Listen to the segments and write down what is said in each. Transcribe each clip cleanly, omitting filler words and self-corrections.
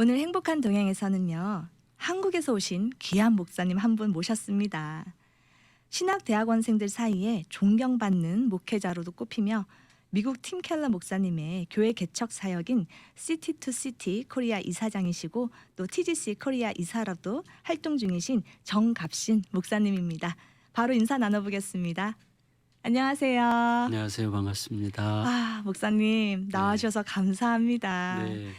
오늘 행복한 동행에서는요, 한국에서 오신 귀한 목사님 한 분 모셨습니다. 신학대학원생들 사이에 존경받는 목회자로도 꼽히며 미국 팀 켈러 목사님의 교회 개척 사역인 시티 투 시티 코리아 이사장이시고 또 TGC 코리아 이사로도 활동 중이신 정갑신 목사님입니다. 바로 인사 나눠보겠습니다. 안녕하세요. 안녕하세요. 반갑습니다. 목사님 나와주셔서 감사합니다. 네.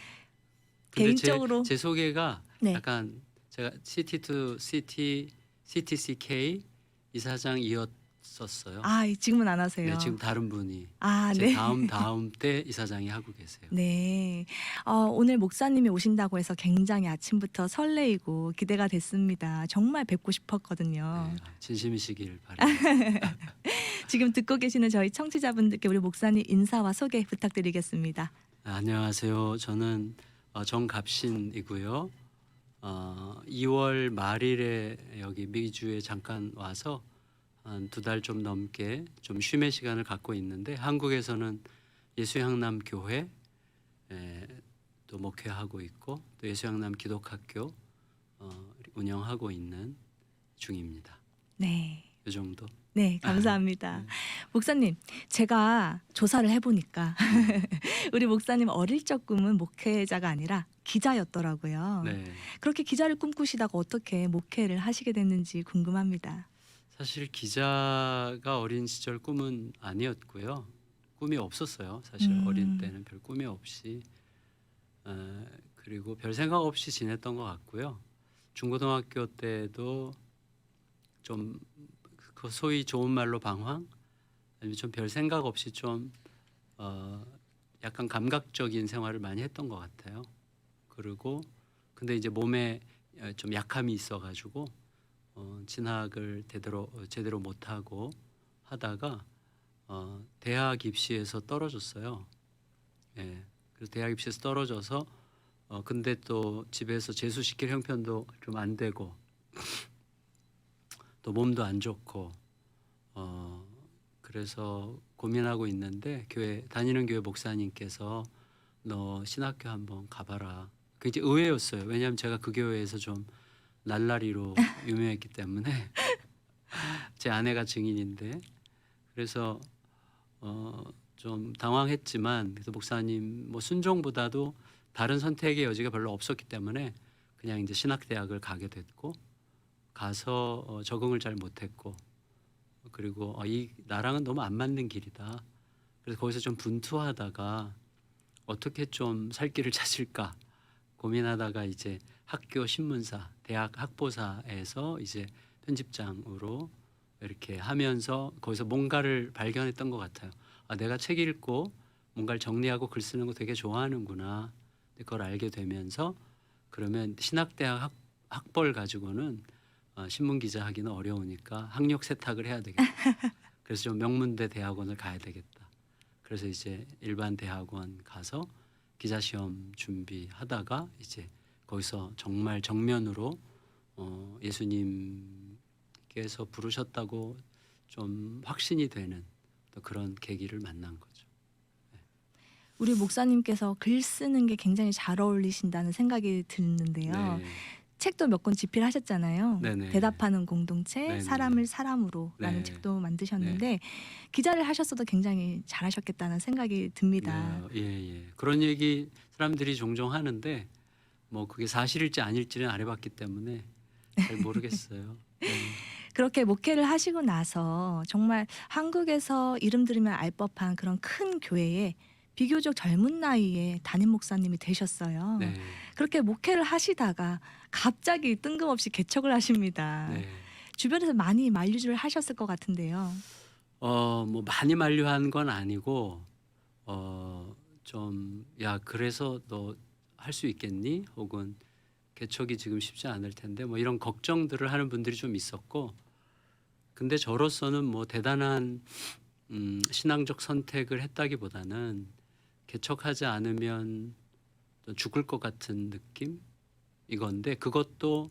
개인적으로 제 소개가 네. 약간 제가 시티 투 시티 CTCK 이사장이었었어요. 지금은 안 하세요. 네, 지금 다른 분이 제 네. 다음 때 이사장이 하고 계세요. 네. 오늘 목사님이 오신다고 해서 굉장히 아침부터 설레이고 기대가 됐습니다. 정말 뵙고 싶었거든요. 네, 진심이시길 바랍니다. 지금 듣고 계시는 저희 청취자분들께 우리 목사님 인사와 소개 부탁드리겠습니다. 안녕하세요. 저는 정갑신이고요. 2월 말일에 여기 미주에 잠깐 와서 한 2달 좀 넘게 좀 쉼의 시간을 갖고 있는데, 한국에서는 예수향남 교회 또 목회하고 있고 또 예수향남 기독학교 운영하고 있는 중입니다. 네. 이 정도. 네, 감사합니다. 목사님, 제가 조사를 해보니까 우리 목사님 어릴 적 꿈은 목회자가 아니라 기자였더라고요. 네. 그렇게 기자를 꿈꾸시다가 어떻게 목회를 하시게 됐는지 궁금합니다. 사실 기자가 어린 시절 꿈은 아니었고요. 꿈이 없었어요. 사실 어린 때는 별 꿈이 없이 그리고 별 생각 없이 지냈던 것 같고요. 중고등학교 때도 좀 그 소위 좋은 말로 방황, 아니면 좀 별 생각 없이 좀 약간 감각적인 생활을 많이 했던 것 같아요. 그리고 근데 이제 몸에 좀 약함이 있어가지고 진학을 제대로 못하고 하다가 대학 입시에서 떨어졌어요. 예, 그래서 대학 입시에서 떨어져서 근데 또 집에서 재수시킬 형편도 좀 안 되고 또 몸도 안 좋고 그래서 고민하고 있는데 다니는 교회 목사님께서 너 신학교 한번 가봐라. 그게 의외였어요. 왜냐하면 제가 그 교회에서 좀 날라리로 유명했기 때문에 제 아내가 증인인데, 그래서 좀 당황했지만 그래서 목사님 뭐 순종보다도 다른 선택의 여지가 별로 없었기 때문에 그냥 이제 신학대학을 가게 됐고, 가서 적응을 잘 못했고, 그리고 이 나랑은 너무 안 맞는 길이다. 그래서 거기서 좀 분투하다가 어떻게 좀 살 길을 찾을까 고민하다가 이제 학교 신문사, 대학 학보사에서 이제 편집장으로 이렇게 하면서 거기서 뭔가를 발견했던 것 같아요. 내가 책 읽고 뭔가를 정리하고 글 쓰는 거 되게 좋아하는구나. 그걸 알게 되면서 그러면 신학대학 학벌 가지고는 신문 기자 하기는 어려우니까 학력 세탁을 해야 되겠다. 그래서 좀 명문대 대학원을 가야 되겠다. 그래서 이제 일반 대학원 가서 기자 시험 준비하다가 이제 거기서 정말 정면으로 예수님께서 부르셨다고 좀 확신이 되는 또 그런 계기를 만난 거죠. 우리 목사님께서 글 쓰는 게 굉장히 잘 어울리신다는 생각이 드는데요. 네. 책도 몇 권 집필하셨잖아요. 네네. 대답하는 공동체, 네네. 사람을 사람으로라는 네. 책도 만드셨는데 기자를 하셨어도 굉장히 잘하셨겠다는 생각이 듭니다. 예. 그런 얘기 사람들이 종종 하는데 뭐 그게 사실일지 아닐지는 안 해봤기 때문에 잘 모르겠어요. 그렇게 목회를 하시고 나서 정말 한국에서 이름 들으면 알 법한 그런 큰 교회에 비교적 젊은 나이에 담임 목사님이 되셨어요. 네. 그렇게 목회를 하시다가 갑자기 뜬금없이 개척을 하십니다. 네. 주변에서 많이 만류를 하셨을 것 같은데요. 뭐 많이 만류한 건 아니고 좀 그래서 너 할 수 있겠니? 혹은 개척이 지금 쉽지 않을 텐데 뭐 이런 걱정들을 하는 분들이 좀 있었고, 근데 저로서는 뭐 대단한 신앙적 선택을 했다기보다는 개척하지 않으면 또 죽을 것 같은 느낌 이건데, 그것도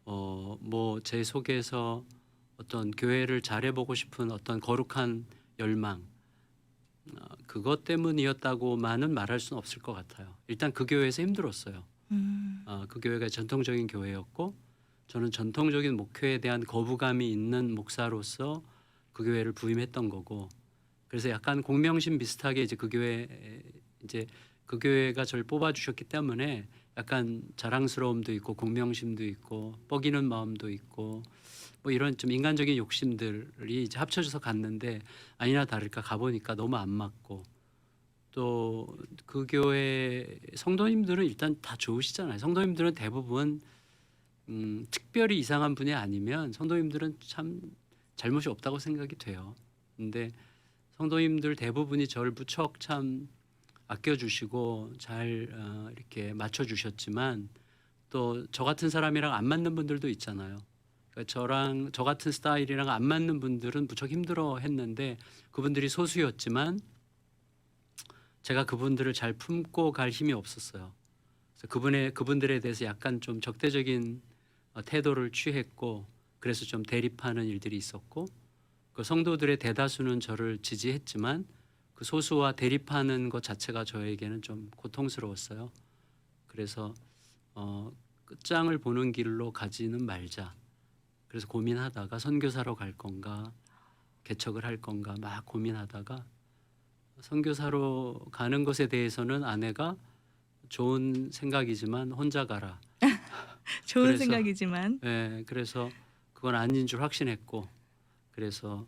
뭐 제 속에서 어떤 교회를 잘해보고 싶은 어떤 거룩한 열망, 그것 때문이었다고만은 말할 수는 없을 것 같아요. 일단 그 교회에서 힘들었어요. 그 교회가 전통적인 교회였고 저는 전통적인 목회에 대한 거부감이 있는 목사로서 그 교회를 부임했던 거고 그래서 약간 공명심 비슷하게 이제 그 교회 이제 그 교회가 저를 뽑아주셨기 때문에 약간 자랑스러움도 있고 공명심도 있고 뻐기는 마음도 있고 뭐 이런 좀 인간적인 욕심들이 이제 합쳐져서 갔는데 아니나 다를까 가보니까 너무 안 맞고 또 그 교회 성도님들은 일단 다 좋으시잖아요. 성도님들은 대부분 특별히 이상한 분이 아니면 성도님들은 참 잘못이 없다고 생각이 돼요. 근데 성도님들 대부분이 저를 무척 참 아껴주시고 잘 이렇게 맞춰주셨지만 또 저 같은 사람이랑 안 맞는 분들도 있잖아요. 그러니까 저 같은 스타일이랑 안 맞는 분들은 무척 힘들어했는데 그분들이 소수였지만 제가 그분들을 잘 품고 갈 힘이 없었어요. 그래서 그분들에 대해서 약간 좀 적대적인 태도를 취했고 그래서 좀 대립하는 일들이 있었고 그 성도들의 대다수는 저를 지지했지만 그 소수와 대립하는 것 자체가 저에게는 좀 고통스러웠어요. 그래서 끝장을 보는 길로 가지는 말자. 그래서 고민하다가 선교사로 갈 건가 개척을 할 건가 막 고민하다가 선교사로 가는 것에 대해서는 아내가 좋은 생각이지만 혼자 가라. 좋은 그래서, 생각이지만 예, 그래서 그건 아닌 줄 확신했고 그래서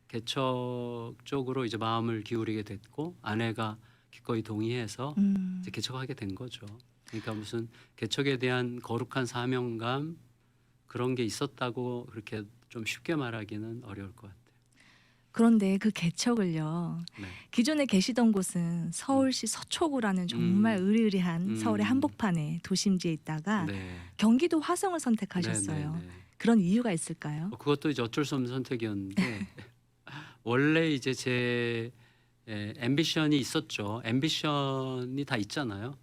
개척 쪽으로 이제 마음을 기울이게 됐고 아내가 기꺼이 동의해서 이제 개척하게 된 거죠. 그러니까 무슨 개척에 대한 거룩한 사명감 그런 게 있었다고 그렇게 좀 쉽게 말하기는 어려울 것 같아요. 그런데 그 개척을요. 네. 기존에 계시던 곳은 서울시 서초구라는 정말 으리으리한 서울의 한복판에 도심지에 있다가 네. 경기도 화성을 선택하셨어요. 네, 네, 네. 그런 이유가 있을까요? 그것도 이제 어쩔 수 없는 선택이었는데 원래 이제 제 앰비션이 있었죠. 앰비션이 다 있잖아요.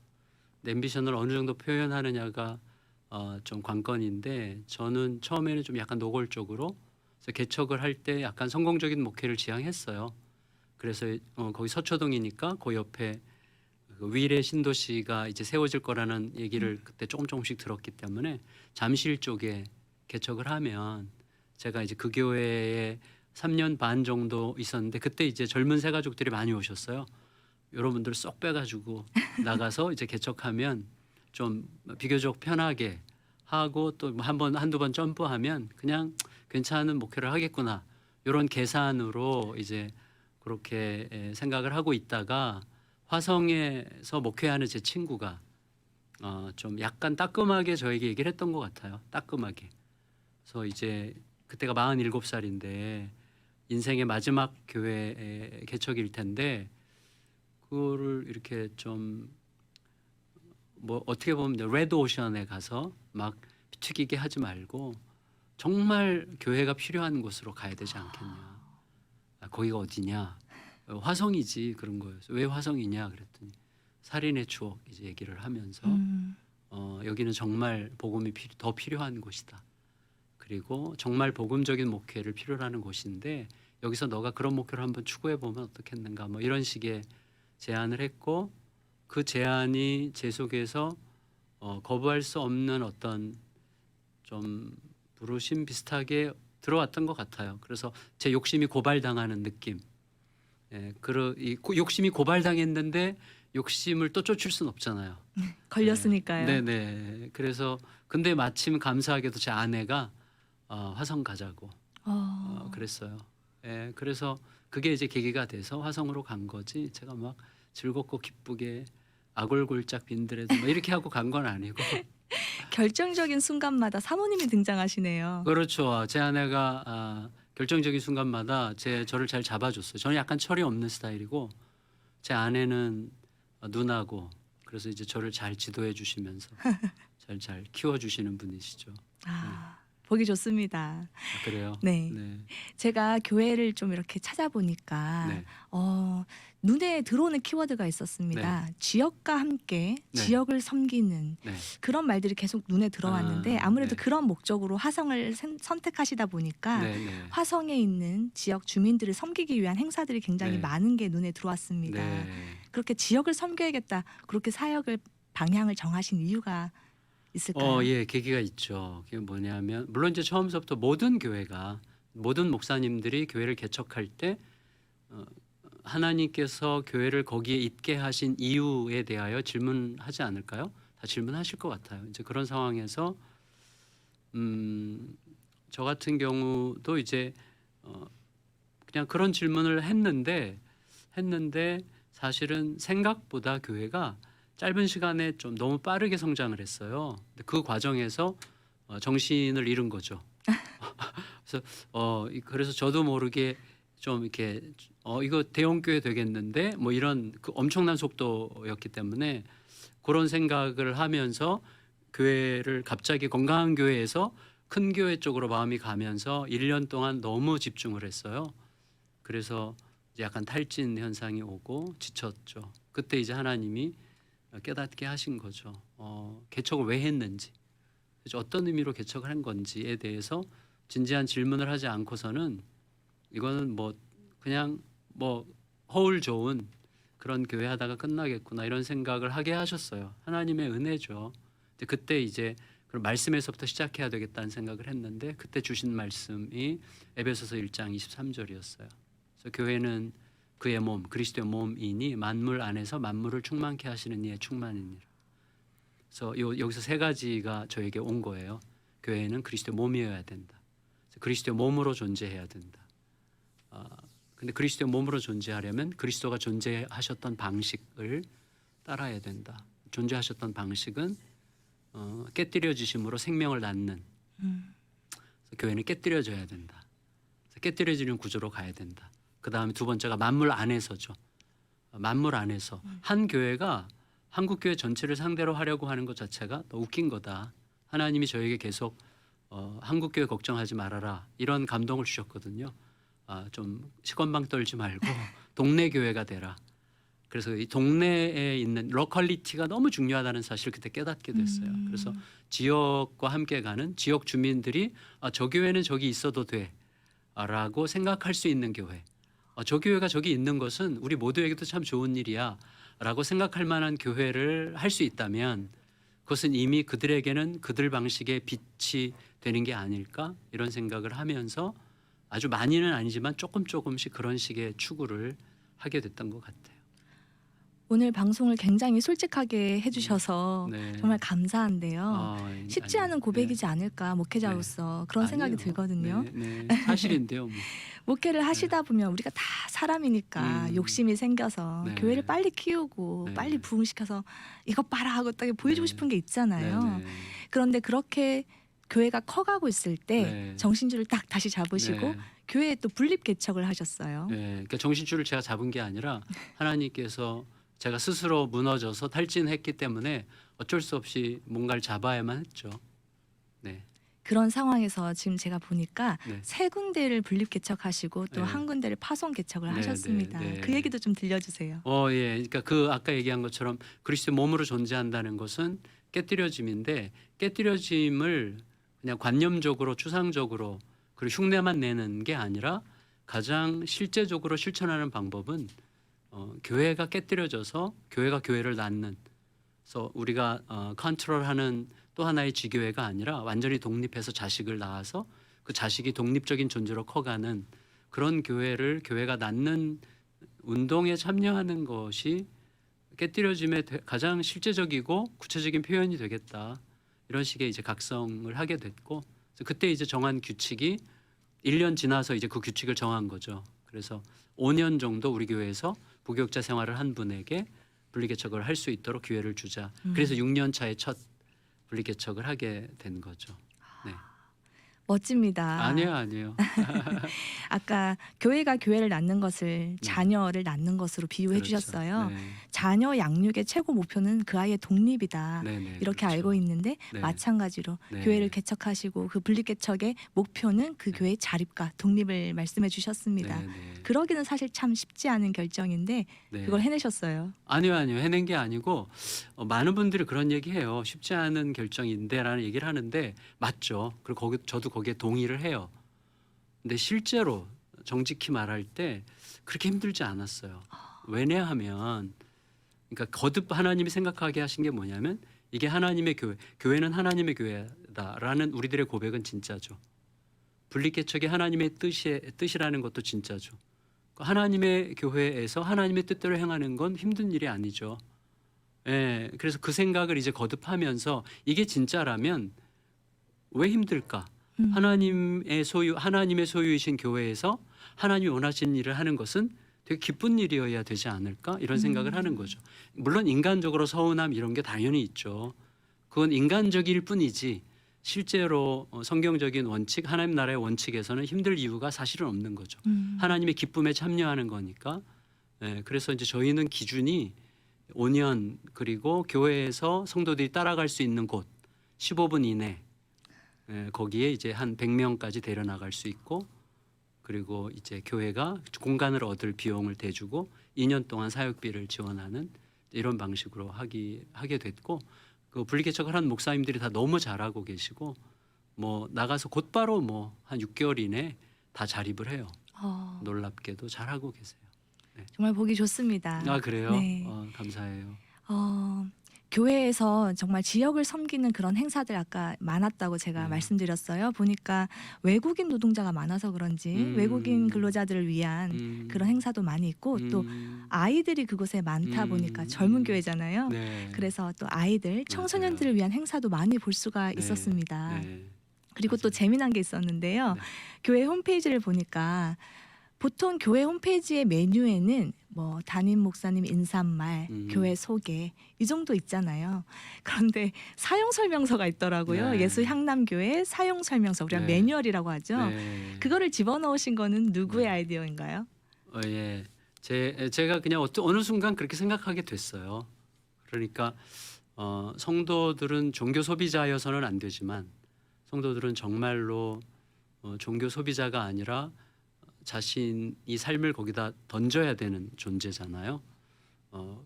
근데 앰비션을 어느 정도 표현하느냐가 좀 관건인데 저는 처음에는 좀 약간 노골적으로 그래서 개척을 할 때 약간 성공적인 목회를 지향했어요. 그래서 거기 서초동이니까 그 옆에 그 위례 신도시가 이제 세워질 거라는 얘기를 그때 조금씩 들었기 때문에 잠실 쪽에 개척을 하면 제가 이제 그 교회에 3년 반 정도 있었는데 그때 이제 젊은 새 가족들이 많이 오셨어요. 여러분들 쏙 빼가지고 나가서 이제 개척하면 좀 비교적 편하게 하고 또 한두 번 점프하면 그냥 괜찮은 목회를 하겠구나 이런 계산으로 이제 그렇게 생각을 하고 있다가 화성에서 목회하는 제 친구가 좀 약간 따끔하게 저에게 얘기를 했던 것 같아요. 따끔하게. 그래서 이제 그때가 47살인데 인생의 마지막 교회 개척일 텐데 그거를 이렇게 좀 뭐 어떻게 보면 레드 오션에 가서 막 비트기게 하지 말고 정말 교회가 필요한 곳으로 가야 되지 않겠냐. 거기가 어디냐? 화성이지 그런 거였어요. 왜 화성이냐 그랬더니 살인의 추억 이제 얘기를 하면서 여기는 정말 복음이 더 필요한 곳이다. 그리고 정말 복음적인 목회를 필요로 하는 곳인데 여기서 너가 그런 목회를 한번 추구해 보면 어떻겠는가 뭐 이런 식의 제안을 했고 그 제안이 제 속에서 거부할 수 없는 어떤 좀 부르심 비슷하게 들어왔던 것 같아요. 그래서 제 욕심이 고발당하는 느낌. 욕심이 고발당했는데 욕심을 또 쫓을 수는 없잖아요. 걸렸으니까요. 네네. 그래서 근데 마침 감사하게도 제 아내가 화성 가자고 그랬어요. 그래서 그게 이제 계기가 돼서 화성으로 간 거지. 제가 막 즐겁고 기쁘게 아골골짝 빈들에도 뭐 이렇게 하고 간 건 아니고. 결정적인 순간마다 사모님이 등장하시네요. 그렇죠. 제 아내가 결정적인 순간마다 저를 잘 잡아줬어요. 저는 약간 철이 없는 스타일이고 제 아내는 누나고 그래서 이제 저를 잘 지도해 주시면서 잘 키워 주시는 분이시죠. 보기 좋습니다. 그래요? 네. 제가 교회를 좀 이렇게 찾아보니까 네. 눈에 들어오는 키워드가 있었습니다. 지역과 함께 네. 지역을 섬기는 네. 그런 말들이 계속 눈에 들어왔는데 아무래도 네. 그런 목적으로 화성을 선택하시다 보니까 네. 화성에 있는 지역 주민들을 섬기기 위한 행사들이 굉장히 네. 많은 게 눈에 들어왔습니다. 네. 그렇게 지역을 섬겨야겠다 그렇게 사역을 방향을 정하신 이유가 있을까요? 예, 계기가 있죠. 그게 뭐냐면 물론 이제 처음부터 모든 교회가 모든 목사님들이 교회를 개척할 때 어, 하나님께서 교회를 거기에 있게 하신 이유에 대하여 질문하지 않을까요? 다 질문하실 것 같아요. 이제 그런 상황에서 저 같은 경우도 이제 그냥 그런 질문을 했는데 사실은 생각보다 교회가 짧은 시간에 좀 너무 빠르게 성장을 했어요. 근데 그 과정에서 정신을 잃은 거죠. 그래서 저도 모르게 좀 이렇게 이거 대형 교회 되겠는데 뭐 이런 그 엄청난 속도였기 때문에 그런 생각을 하면서 교회를 갑자기 건강한 교회에서 큰 교회 쪽으로 마음이 가면서 1년 동안 너무 집중을 했어요. 그래서 이제 약간 탈진 현상이 오고 지쳤죠. 그때 이제 하나님이 깨닫게 하신 거죠. 개척을 왜 했는지, 그래서 어떤 의미로 개척을 한 건지에 대해서 진지한 질문을 하지 않고서는 이거는 뭐 그냥 뭐 허울 좋은 그런 교회 하다가 끝나겠구나 이런 생각을 하게 하셨어요. 하나님의 은혜죠. 근데 그때 이제 그 말씀에서부터 시작해야 되겠다는 생각을 했는데 그때 주신 말씀이 에베소서 1장 23절이었어요. 그래서 교회는 그의 몸, 그리스도의 몸이니 만물 안에서 만물을 충만케 하시는 이의 충만이니라. 그래서 여기서 세 가지가 저에게 온 거예요. 교회는 그리스도의 몸이어야 된다. 그리스도의 몸으로 존재해야 된다. 근데 그리스도의 몸으로 존재하려면 그리스도가 존재하셨던 방식을 따라야 된다. 존재하셨던 방식은 깨뜨려지심으로 생명을 낳는. 그래서 교회는 깨뜨려져야 된다. 그래서 깨뜨려지는 구조로 가야 된다. 그 다음에 두 번째가 만물 안에서죠. 만물 안에서 한 교회가 한국 교회 전체를 상대로 하려고 하는 것 자체가 더 웃긴 거다. 하나님이 저에게 계속 한국 교회 걱정하지 말아라 이런 감동을 주셨거든요. 좀 시건방 떨지 말고 동네 교회가 되라. 그래서 이 동네에 있는 로컬리티가 너무 중요하다는 사실을 그때 깨닫게 됐어요. 그래서 지역과 함께 가는 지역 주민들이 저 교회는 저기 있어도 돼라고 생각할 수 있는 교회. 저 교회가 저기 있는 것은 우리 모두에게도 참 좋은 일이야 라고 생각할 만한 교회를 할 수 있다면 그것은 이미 그들에게는 그들 방식의 빛이 되는 게 아닐까 이런 생각을 하면서 아주 많이는 아니지만 조금씩 그런 식의 추구를 하게 됐던 것 같아요. 오늘 방송을 굉장히 솔직하게 해주셔서 네. 정말 감사한데요. 쉽지 아니요. 않은 고백이지 않을까 목회자로서 그런 생각이 아니에요. 들거든요. 네. 사실인데요. 뭐. 목회를 하시다 보면 우리가 다 사람이니까 욕심이 생겨서 네. 교회를 빨리 키우고 네. 빨리 부흥시켜서 이것 봐라 하고 딱 보여주고 네. 싶은 게 있잖아요. 네. 그런데 그렇게 교회가 커가고 있을 때 네. 정신줄을 딱 다시 잡으시고 네. 교회에 또 분립 개척을 하셨어요. 네. 그러니까 정신줄을 제가 잡은 게 아니라 하나님께서 제가 스스로 무너져서 탈진했기 때문에 어쩔 수 없이 뭔가를 잡아야만 했죠. 네. 그런 상황에서 지금 제가 보니까 네. 세 군데를 분립 개척하시고 또 네. 한 군데를 파송 개척을 네, 하셨습니다. 네, 네. 그 얘기도 좀 들려주세요. 예. 그러니까 그 아까 얘기한 것처럼 그리스도의 몸으로 존재한다는 것은 깨뜨려짐인데 깨뜨려짐을 그냥 관념적으로 추상적으로 그리고 흉내만 내는 게 아니라 가장 실제적으로 실천하는 방법은 교회가 깨뜨려져서 교회가 교회를 낳는 그래서 우리가 컨트롤하는 또 하나의 지교회가 아니라 완전히 독립해서 자식을 낳아서 그 자식이 독립적인 존재로 커가는 그런 교회를 교회가 낳는 운동에 참여하는 것이 깨뜨려짐의 가장 실제적이고 구체적인 표현이 되겠다. 이런 식의 이제 각성을 하게 됐고 그래서 그때 이제 정한 규칙이 1년 지나서 이제 그 규칙을 정한 거죠. 그래서 5년 정도 우리 교회에서 부교육자 생활을 한 분에게 분리개척을 할 수 있도록 기회를 주자. 그래서 6년 차에 첫 분리개척을 하게 된 거죠. 네. 멋집니다. 아니에요. 아까 교회가 교회를 낳는 것을 자녀를 낳는 것으로 비유해 그렇죠. 주셨어요. 네. 자녀 양육의 최고 목표는 그 아이의 독립이다. 네네, 이렇게 그렇죠. 알고 있는데 네. 마찬가지로 네. 교회를 개척하시고 그 분립 개척의 목표는 그 교회의 자립과 독립을 말씀해 주셨습니다. 네. 그러기는 사실 참 쉽지 않은 결정인데 네. 그걸 해내셨어요. 아니요. 해낸 게 아니고 많은 분들이 그런 얘기해요. 쉽지 않은 결정인데라는 얘기를 하는데 맞죠. 그리고 저도 거기에 동의를 해요. 근데 실제로 정직히 말할 때 그렇게 힘들지 않았어요. 왜냐하면 그러니까 거듭 하나님이 생각하게 하신 게 뭐냐면 이게 하나님의 교회, 교회는 하나님의 교회다라는 우리들의 고백은 진짜죠. 분리개척이 하나님의 뜻이라는 것도 진짜죠. 하나님의 교회에서 하나님의 뜻대로 행하는 건 힘든 일이 아니죠. 예, 그래서 그 생각을 이제 거듭하면서 이게 진짜라면 왜 힘들까? 하나님의 소유이신 교회에서 하나님이 원하시는 일을 하는 것은 되게 기쁜 일이어야 되지 않을까? 이런 생각을 하는 거죠. 물론 인간적으로 서운함 이런 게 당연히 있죠. 그건 인간적일 뿐이지 실제로 성경적인 원칙, 하나님 나라의 원칙에서는 힘들 이유가 사실은 없는 거죠. 하나님의 기쁨에 참여하는 거니까. 예, 그래서 이제 저희는 기준이 5년 그리고 교회에서 성도들이 따라갈 수 있는 곳 15분 이내, 예, 거기에 이제 한 100명까지 데려나갈 수 있고, 그리고 이제 교회가 공간을 얻을 비용을 대주고 2년 동안 사역비를 지원하는 이런 방식으로 하게 됐고, 그 분리개척을 한 목사님들이 다 너무 잘하고 계시고 뭐 나가서 곧바로 뭐 한 6개월 이내 다 자립을 해요. 놀랍게도 잘하고 계세요. 정말 보기 좋습니다. 아 그래요? 네. 감사해요. 교회에서 정말 지역을 섬기는 그런 행사들 아까 많았다고 제가 말씀드렸어요. 보니까 외국인 노동자가 많아서 그런지 외국인 근로자들을 위한 그런 행사도 많이 있고 또 아이들이 그곳에 많다 보니까 젊은 교회잖아요. 네. 그래서 또 아이들, 청소년들을 위한 행사도 많이 볼 수가 네. 있었습니다. 네. 그리고 또 맞아요. 재미난 게 있었는데요. 네. 교회 홈페이지를 보니까 보통 교회 홈페이지의 메뉴에는 뭐 담임 목사님 인사말, 교회 소개 이 정도 있잖아요. 그런데 사용 설명서가 있더라고요. 네. 예수 향남교회 사용 설명서, 우리가 네. 매뉴얼이라고 하죠. 네. 그거를 집어넣으신 거는 누구의 네. 아이디어인가요? 예. 제가 그냥 어느 순간 그렇게 생각하게 됐어요. 그러니까 성도들은 종교 소비자여서는 안 되지만 성도들은 정말로 종교 소비자가 아니라 자신이 삶을 거기다 던져야 되는 존재잖아요.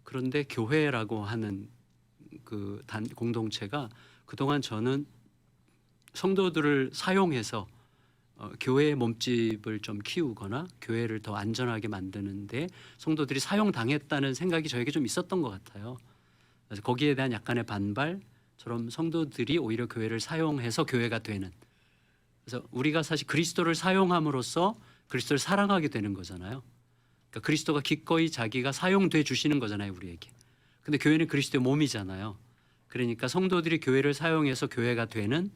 그런데 교회라고 하는 그 공동체가 그동안 저는 성도들을 사용해서 교회의 몸집을 좀 키우거나 교회를 더 안전하게 만드는데 성도들이 사용당했다는 생각이 저에게 좀 있었던 것 같아요. 그래서 거기에 대한 약간의 반발처럼 성도들이 오히려 교회를 사용해서 교회가 되는, 그래서 우리가 사실 그리스도를 사용함으로써 그리스도를 사랑하게 되는 거잖아요. 그러니까 그리스도가 기꺼이 자기가 사용돼 주시는 거잖아요, 우리에게. 근데 교회는 그리스도의 몸이잖아요. 그러니까 성도들이 교회를 사용해서 교회가 되는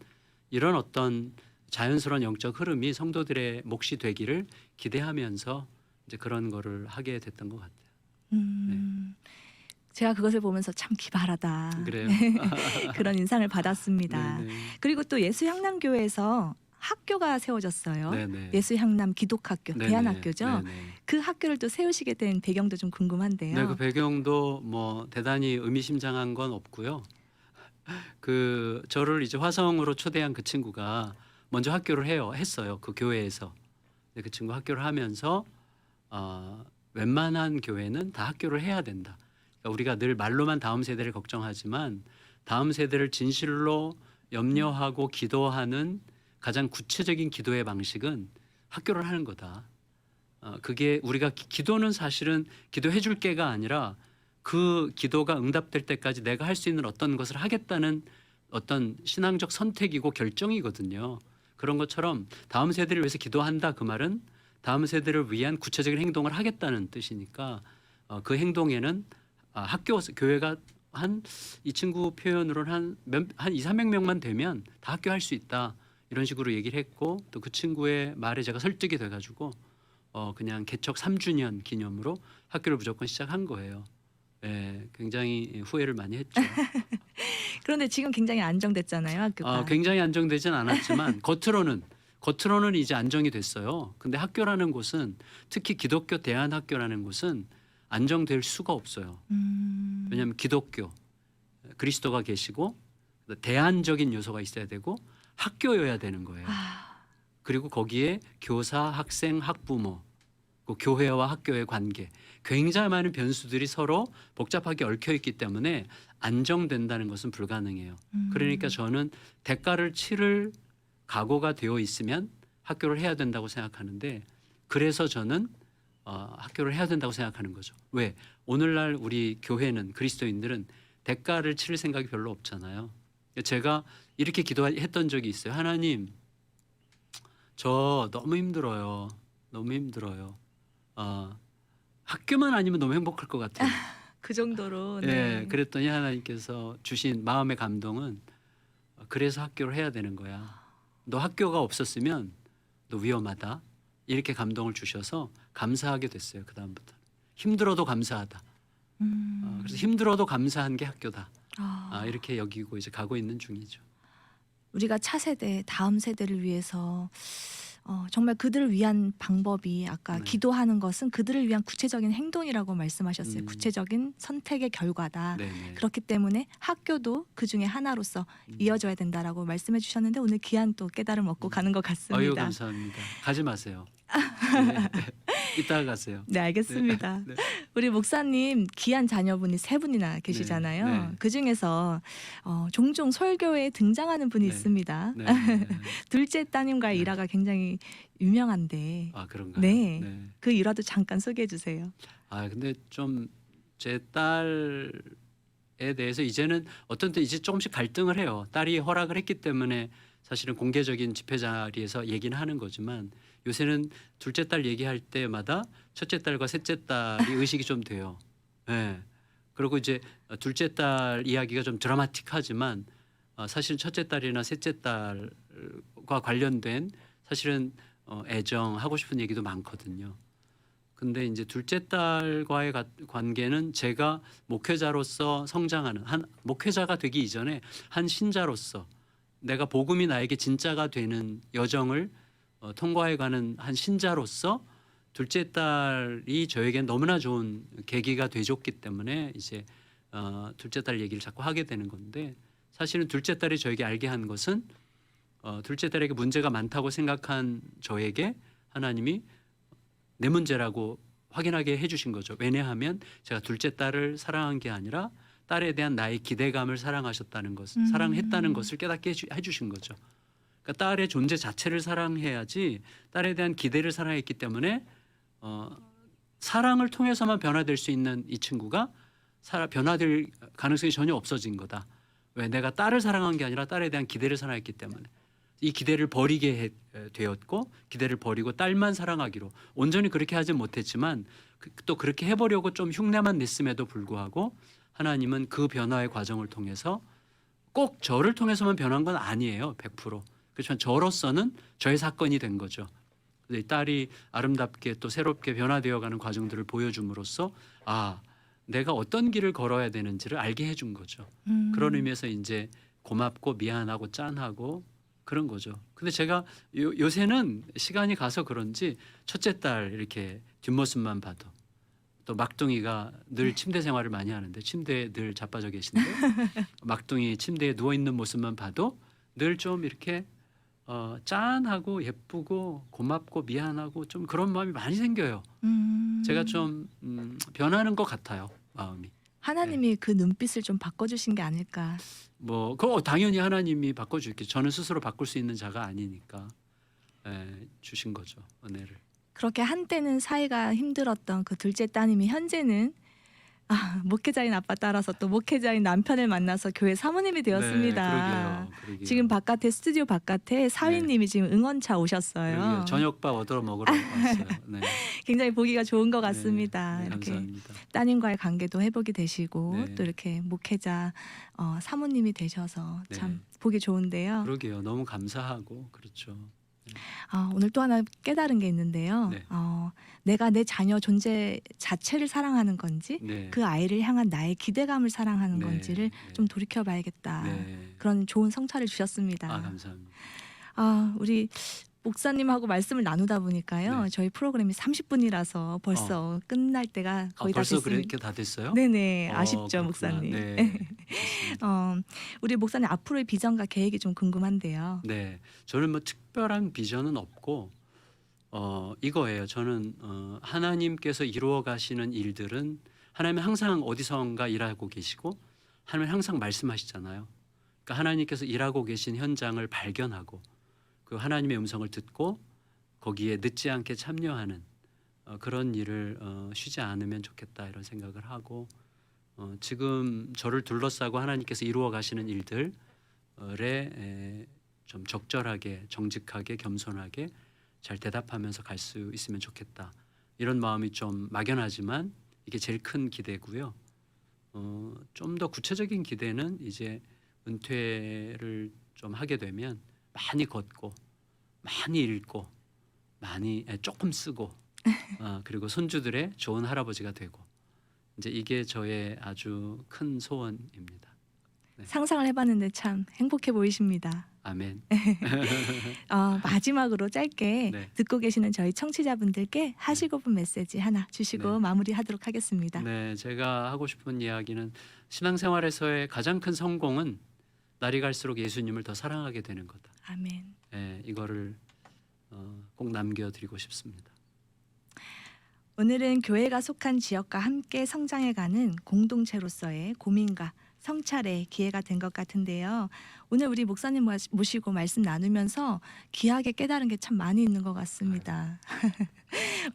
이런 어떤 자연스러운 영적 흐름이 성도들의 몫이 되기를 기대하면서 이제 그런 거를 하게 됐던 것 같아요. 제가 그것을 보면서 참 기발하다. 그래요? 그런 인상을 받았습니다. 네네. 그리고 또 예수 향남교회에서 학교가 세워졌어요. 네네. 예수 향남 기독학교, 네네. 대안학교죠. 네네. 그 학교를 또 세우시게 된 배경도 좀 궁금한데요. 네, 그 배경도 뭐 대단히 의미심장한 건 없고요. 그 저를 이제 화성으로 초대한 그 친구가 먼저 학교를 했어요. 그 교회에서. 근데 그 친구 학교를 하면서 웬만한 교회는 다 학교를 해야 된다. 그러니까 우리가 늘 말로만 다음 세대를 걱정하지만 다음 세대를 진실로 염려하고 기도하는 가장 구체적인 기도의 방식은 학교를 하는 거다. 그게 우리가 기도는 사실은 기도해 줄 게가 아니라 그 기도가 응답될 때까지 내가 할 수 있는 어떤 것을 하겠다는 어떤 신앙적 선택이고 결정이거든요. 그런 것처럼 다음 세대를 위해서 기도한다, 그 말은 다음 세대를 위한 구체적인 행동을 하겠다는 뜻이니까 그 행동에는 교회가 이 친구 표현으로는 한 2, 300명만 되면 다 학교 할 수 있다. 이런 식으로 얘기를 했고, 또 그 친구의 말에 제가 설득이 돼가지고 그냥 개척 3주년 기념으로 학교를 무조건 시작한 거예요. 예, 굉장히 후회를 많이 했죠. 그런데 지금 굉장히 안정됐잖아요, 학교가. 굉장히 안정되진 않았지만 겉으로는 이제 안정이 됐어요. 근데 학교라는 곳은, 특히 기독교 대안학교라는 곳은 안정될 수가 없어요. 왜냐하면 기독교, 그리스도가 계시고 대안적인 요소가 있어야 되고 학교여야 되는 거예요. 그리고 거기에 교사, 학생, 학부모, 그 교회와 학교의 관계, 굉장히 많은 변수들이 서로 복잡하게 얽혀 있기 때문에 안정된다는 것은 불가능해요. 그러니까 저는 대가를 치를 각오가 되어 있으면 학교를 해야 된다고 생각하는데, 그래서 저는 학교를 해야 된다고 생각하는 거죠. 왜? 오늘날 우리 교회는, 그리스도인들은 대가를 치를 생각이 별로 없잖아요. 제가 이렇게 기도했던 적이 있어요. 하나님, 저 너무 힘들어요. 너무 힘들어요. 학교만 아니면 너무 행복할 것 같아요. 그 정도로. 예, 네. 그랬더니 하나님께서 주신 마음의 감동은 그래서 학교를 해야 되는 거야. 너 학교가 없었으면 너 위험하다. 이렇게 감동을 주셔서 감사하게 됐어요. 그 다음부터 힘들어도 감사하다. 그래서 힘들어도 감사한 게 학교다. 이렇게 여기고 이제 가고 있는 중이죠. 우리가 차세대, 다음 세대를 위해서 정말 그들을 위한 방법이 아까 네. 기도하는 것은 그들을 위한 구체적인 행동이라고 말씀하셨어요. 음. 구체적인 선택의 결과다. 네네. 그렇기 때문에 학교도 그 중에 하나로서 음. 이어져야 된다라고 말씀해 주셨는데 오늘 귀한 또 깨달음 얻고 가는 것 아유, 같습니다. 감사합니다. 가지 마세요. 네. 이따가 가세요. 네, 알겠습니다. 네. 우리 목사님 귀한 자녀분이 3분이나 계시잖아요. 네. 그 중에서 종종 설교에 등장하는 분이 네. 있습니다. 네. 네. 둘째 따님과의 네. 일화가 굉장히 유명한데 그런가요? 네. 그 일화도 잠깐 소개해 주세요. 근데 좀 제 딸에 대해서 이제는 어떤 때 이제 조금씩 갈등을 해요. 딸이 허락을 했기 때문에 사실은 공개적인 집회 자리에서 얘기는 하는 거지만 요새는 둘째 딸 얘기할 때마다 첫째 딸과 셋째 딸이 의식이 좀 돼요. 네. 그리고 이제 둘째 딸 이야기가 좀 드라마틱하지만 사실 첫째 딸이나 셋째 딸과 관련된 사실은 애정 하고 싶은 얘기도 많거든요. 근데 이제 둘째 딸과의 관계는 제가 목회자로서 성장하는 한 목회자가 되기 이전에 한 신자로서 내가 복음이 나에게 진짜가 되는 여정을 통과해가는 한 신자로서 둘째 딸이 저에겐 너무나 좋은 계기가 돼줬기 때문에 이제 둘째 딸 얘기를 자꾸 하게 되는 건데 사실은 둘째 딸이 저에게 알게 한 것은 둘째 딸에게 문제가 많다고 생각한 저에게 하나님이 내 문제라고 확인하게 해주신 거죠. 왜냐하면 제가 둘째 딸을 사랑한 게 아니라 딸에 대한 나의 기대감을 사랑하셨다는 것, 사랑했다는 것을 깨닫게 해주신 거죠. 그러니까 딸의 존재 자체를 사랑해야지 딸에 대한 기대를 사랑했기 때문에 사랑을 통해서만 변화될 수 있는 이 친구가 변화될 가능성이 전혀 없어진 거다. 왜? 내가 딸을 사랑한 게 아니라 딸에 대한 기대를 사랑했기 때문에. 이 기대를 버리게 되었고 기대를 버리고 딸만 사랑하기로 온전히 그렇게 하진 못했지만 또 그렇게 해보려고 좀 흉내만 냈음에도 불구하고 하나님은 그 변화의 과정을 통해서 꼭 저를 통해서만 변한 건 아니에요. 100%. 그렇지만 저로서는 저의 사건이 된 거죠. 이 딸이 아름답게 또 새롭게 변화되어가는 과정들을 보여줌으로써 내가 어떤 길을 걸어야 되는지를 알게 해준 거죠. 그런 의미에서 이제 고맙고 미안하고 짠하고 그런 거죠. 근데 제가 요새는 시간이 가서 그런지 첫째 딸 이렇게 뒷모습만 봐도 또 막둥이가 늘 침대 생활을 많이 하는데 침대에 늘 자빠져 계신데 막둥이 침대에 누워 있는 모습만 봐도 늘 좀 이렇게 짠하고 예쁘고 고맙고 미안하고 좀 그런 마음이 많이 생겨요. 제가 좀 변하는 것 같아요, 마음이. 하나님이 그 눈빛을 좀 바꿔주신 게 아닐까. 그거 당연히 하나님이 바꿔줄게. 저는 스스로 바꿀 수 있는 자가 아니니까 주신 거죠, 은혜를. 그렇게 한때는 사이가 힘들었던 그 둘째 따님이 현재는 목회자인 아빠 따라서 또 목회자인 남편을 만나서 교회 사모님이 되었습니다. 그러게요. 지금 스튜디오 바깥에 사위님이 지금 응원차 오셨어요. 그러게요. 저녁밥 얻어 먹으러 왔어요. 네. 굉장히 보기가 좋은 것 같습니다. 네, 이렇게 감사합니다. 따님과의 관계도 회복이 되시고 네. 또 이렇게 목회자 사모님이 되셔서 네. 참 보기 좋은데요. 그러게요. 너무 감사하고 그렇죠. 오늘 또 하나 깨달은 게 있는데요. 네. 내가 내 자녀 존재 자체를 사랑하는 건지 네. 그 아이를 향한 나의 기대감을 사랑하는 네. 건지를 네. 좀 돌이켜봐야겠다. 네. 그런 좋은 성찰을 주셨습니다. 감사합니다. 우리 목사님하고 말씀을 나누다 보니까요. 네. 저희 프로그램이 30분이라서 벌써 끝날 때가 거의 다 벌써 됐습니다. 그렇게 다 됐어요? 네네. 아쉽죠, 그렇구나. 목사님. 네. 좋습니다. 우리 목사님 앞으로의 비전과 계획이 좀 궁금한데요. 네, 저는 특별한 비전은 없고 이거예요. 저는 하나님께서 이루어 가시는 일들은 하나님은 항상 어디선가 일하고 계시고 하나님은 항상 말씀하시잖아요. 그러니까 하나님께서 일하고 계신 현장을 발견하고 그 하나님의 음성을 듣고 거기에 늦지 않게 참여하는 그런 일을 쉬지 않으면 좋겠다 이런 생각을 하고 지금 저를 둘러싸고 하나님께서 이루어 가시는 일들에 좀 적절하게, 정직하게, 겸손하게 잘 대답하면서 갈 수 있으면 좋겠다. 이런 마음이 좀 막연하지만 이게 제일 큰 기대고요. 좀 더 구체적인 기대는 이제 은퇴를 좀 하게 되면 많이 걷고 많이 읽고 많이 조금 쓰고 그리고 손주들의 좋은 할아버지가 되고 이제 이게 저의 아주 큰 소원입니다. 네. 상상을 해봤는데 참 행복해 보이십니다. 아멘. 마지막으로 짧게 네. 듣고 계시는 저희 청취자분들께 하시고픈 메시지 하나 주시고 네. 마무리하도록 하겠습니다. 네, 제가 하고 싶은 이야기는 신앙생활에서의 가장 큰 성공은 날이 갈수록 예수님을 더 사랑하게 되는 거다. 아멘. 네, 이거를 꼭 남겨드리고 싶습니다. 오늘은 교회가 속한 지역과 함께 성장해가는 공동체로서의 고민과 성찰의 기회가 된 것 같은데요. 오늘 우리 목사님 모시고 말씀 나누면서 귀하게 깨달은 게 참 많이 있는 것 같습니다.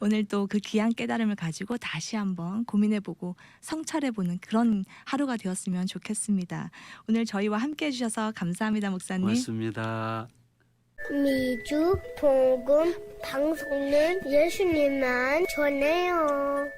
오늘 또 그 귀한 깨달음을 가지고 다시 한번 고민해보고 성찰해보는 그런 하루가 되었으면 좋겠습니다. 오늘 저희와 함께 해주셔서 감사합니다, 목사님. 고맙습니다. 미주 복음 방송은 예수님만 전해요.